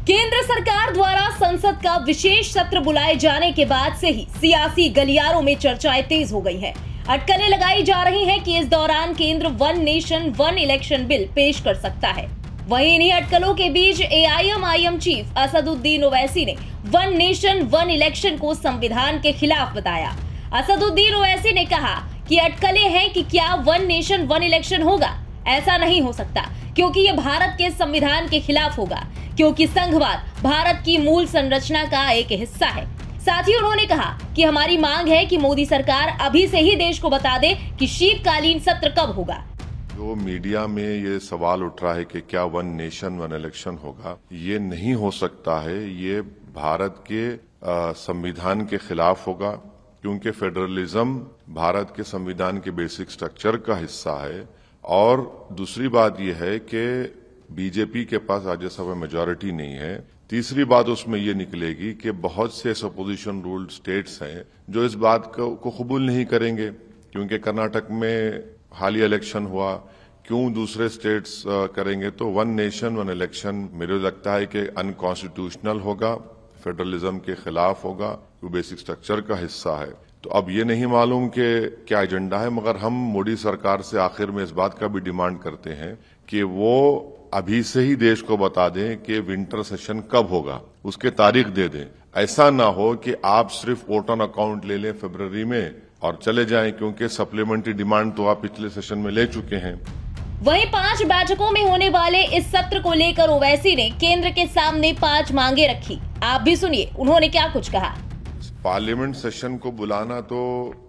केंद्र सरकार द्वारा संसद का विशेष सत्र बुलाए जाने के बाद से ही सियासी गलियारों में चर्चाएं तेज हो गई हैं। अटकलें लगाई जा रही हैं कि इस दौरान केंद्र one nation one election bill पेश कर सकता है। वहीं इन्हीं अटकलों के बीच AIMIM चीफ असदुद्दीन ओवैसी ने वन नेशन वन इलेक्शन को संविधान के खिलाफ बताया। असदुद्दीन ओवैसी ने कहा कि अटकलें हैं कि क्या वन नेशन वन इलेक्शन होगा। ऐसा नहीं हो सकता क्योंकि ये भारत के संविधान के खिलाफ होगा, क्योंकि संघवाद भारत की मूल संरचना का एक हिस्सा है। साथ ही उन्होंने कहा कि हमारी मांग है कि मोदी सरकार अभी से ही देश को बता दे कि शीतकालीन सत्र कब होगा। जो मीडिया में ये सवाल उठ रहा है कि क्या वन नेशन वन इलेक्शन होगा, ये नहीं हो सकता है। ये भारत के संविधान के खिलाफ होगा, क्योंकि फेडरलिज्म भारत के संविधान के बेसिक स्ट्रक्चर का हिस्सा है। और दूसरी बात यह है कि बीजेपी के पास राज्यसभा मेजॉरिटी नहीं है। तीसरी बात उसमें यह निकलेगी कि बहुत से अपोजिशन रूल्ड स्टेट्स हैं जो इस बात को कबूल नहीं करेंगे, क्योंकि कर्नाटक में हालिया इलेक्शन हुआ, क्यों दूसरे स्टेट्स करेंगे। तो वन नेशन वन इलेक्शन मुझे लगता है कि अनकॉन्स्टिट्यूशनल होगा, फेडरलिज्म के खिलाफ होगा, वो बेसिक स्ट्रक्चर का हिस्सा है। तो अब ये नहीं मालूम कि क्या एजेंडा है, मगर हम मोदी सरकार से आखिर में इस बात का भी डिमांड करते हैं कि वो अभी से ही देश को बता दें कि विंटर सेशन कब होगा, उसके तारीख दे दें। ऐसा ना हो कि आप सिर्फ वोट ऑन अकाउंट ले लें फरवरी में और चले जाएं, क्योंकि सप्लीमेंट्री डिमांड तो आप पिछले सेशन में ले चुके हैं। वहीं 5 बैठकों में होने वाले इस सत्र को लेकर ओवैसी ने केंद्र के सामने 5 मांगे रखी। आप भी सुनिए उन्होंने क्या कुछ कहा। पार्लियामेंट सेशन को बुलाना तो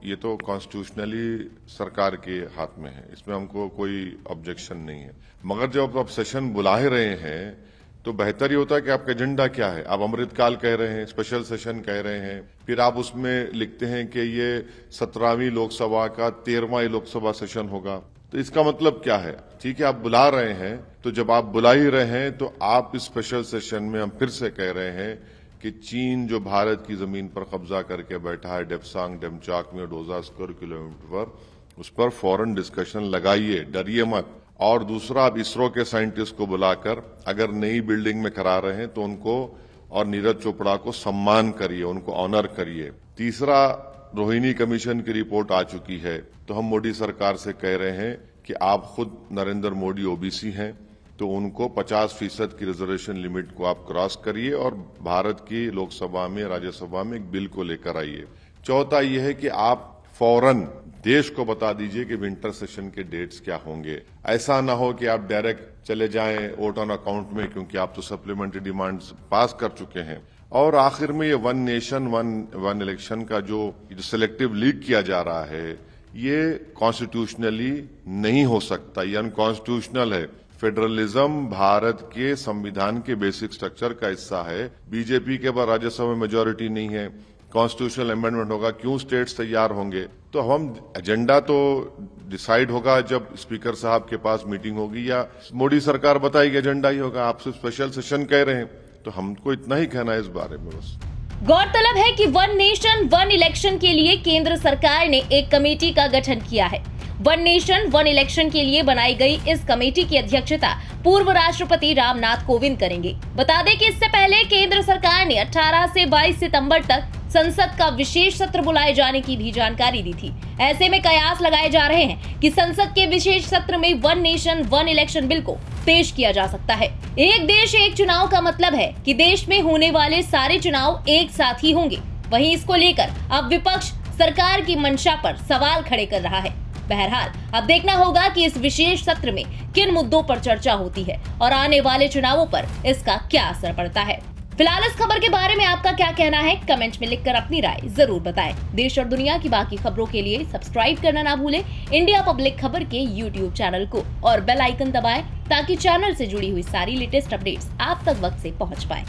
ये तो कॉन्स्टिट्यूशनली सरकार के हाथ में है, इसमें हमको कोई ऑब्जेक्शन नहीं है। मगर जब आप सेशन बुला ही रहे हैं तो बेहतर ये होता है कि आपका एजेंडा क्या है। आप अमृतकाल कह रहे हैं, स्पेशल सेशन कह रहे हैं, फिर आप उसमें लिखते हैं कि ये 17वीं लोकसभा का 13वां लोकसभा सेशन होगा। तो इसका मतलब क्या है? ठीक है, आप बुला रहे हैं, तो जब आप बुला ही रहे हैं तो आप इस स्पेशल सेशन में हम फिर से कह रहे हैं कि चीन जो भारत की जमीन पर कब्जा करके बैठा है डेप्सांग डेमचाक में 2000 स्क्वायर किलोमीटर पर, उस पर फॉरेन डिस्कशन लगाइए, डरिए मत। और दूसरा, आप इसरो के साइंटिस्ट को बुलाकर अगर नई बिल्डिंग में करा रहे हैं तो उनको और नीरज चोपड़ा को सम्मान करिए, उनको ऑनर करिए। तीसरा, रोहिणी कमीशन की रिपोर्ट आ चुकी है, तो हम मोदी सरकार से कह रहे हैं कि आप खुद नरेंद्र मोदी ओबीसी हैं, तो उनको 50% की रिजर्वेशन लिमिट को आप क्रॉस करिए और भारत की लोकसभा में राज्यसभा में एक बिल को लेकर आइए। चौथा यह है कि आप फौरन देश को बता दीजिए कि विंटर सेशन के डेट्स क्या होंगे। ऐसा ना हो कि आप डायरेक्ट चले जाएं वोट ऑन अकाउंट में, क्योंकि आप तो सप्लीमेंट्री डिमांड्स पास कर चुके हैं। और आखिर में ये वन नेशन वन इलेक्शन का जो सिलेक्टिव लीग किया जा रहा है, ये कॉन्स्टिट्यूशनली नहीं हो सकता, ये अनकॉन्स्टिट्यूशनल है। फेडरलिज्म भारत के संविधान के बेसिक स्ट्रक्चर का हिस्सा है। बीजेपी के पास राज्यसभा में मेजॉरिटी नहीं है, कॉन्स्टिट्यूशनल अमेंडमेंट होगा, क्यों स्टेट्स तैयार होंगे। तो हम एजेंडा तो डिसाइड होगा जब स्पीकर साहब के पास मीटिंग होगी या मोदी सरकार बताएगी एजेंडा ही होगा। आप सिर्फ स्पेशल सेशन कह रहे हैं, तो हमको इतना ही कहना है इस बारे में बस। गौरतलब है कि वन नेशन वन इलेक्शन के लिए केंद्र सरकार ने एक कमेटी का गठन किया है। वन नेशन वन इलेक्शन के लिए बनाई गई इस कमेटी की अध्यक्षता पूर्व राष्ट्रपति रामनाथ कोविंद करेंगे। बता दें कि इससे पहले केंद्र सरकार ने 18 से 22 सितंबर तक संसद का विशेष सत्र बुलाए जाने की भी जानकारी दी थी। ऐसे में कयास लगाए जा रहे हैं कि संसद के विशेष सत्र में one nation one election bill को पेश किया जा सकता है। एक देश एक चुनाव का मतलब है कि देश में होने वाले सारे चुनाव एक साथ ही होंगे। वहीं इसको लेकर अब विपक्ष सरकार की मंशा पर सवाल खड़े कर रहा है। बहरहाल अब देखना होगा कि इस विशेष सत्र में किन मुद्दों पर चर्चा होती है और आने वाले चुनावों पर इसका क्या असर पड़ता है। फिलहाल इस खबर के बारे में आपका क्या कहना है, कमेंट में लिखकर अपनी राय जरूर बताएं। देश और दुनिया की बाकी खबरों के लिए सब्सक्राइब करना ना भूलें इंडिया पब्लिक खबर के YouTube चैनल को और बेल आइकन दबाएं ताकि चैनल से जुड़ी हुई सारी लेटेस्ट अपडेट्स आप तक वक्त से पहुंच पाए।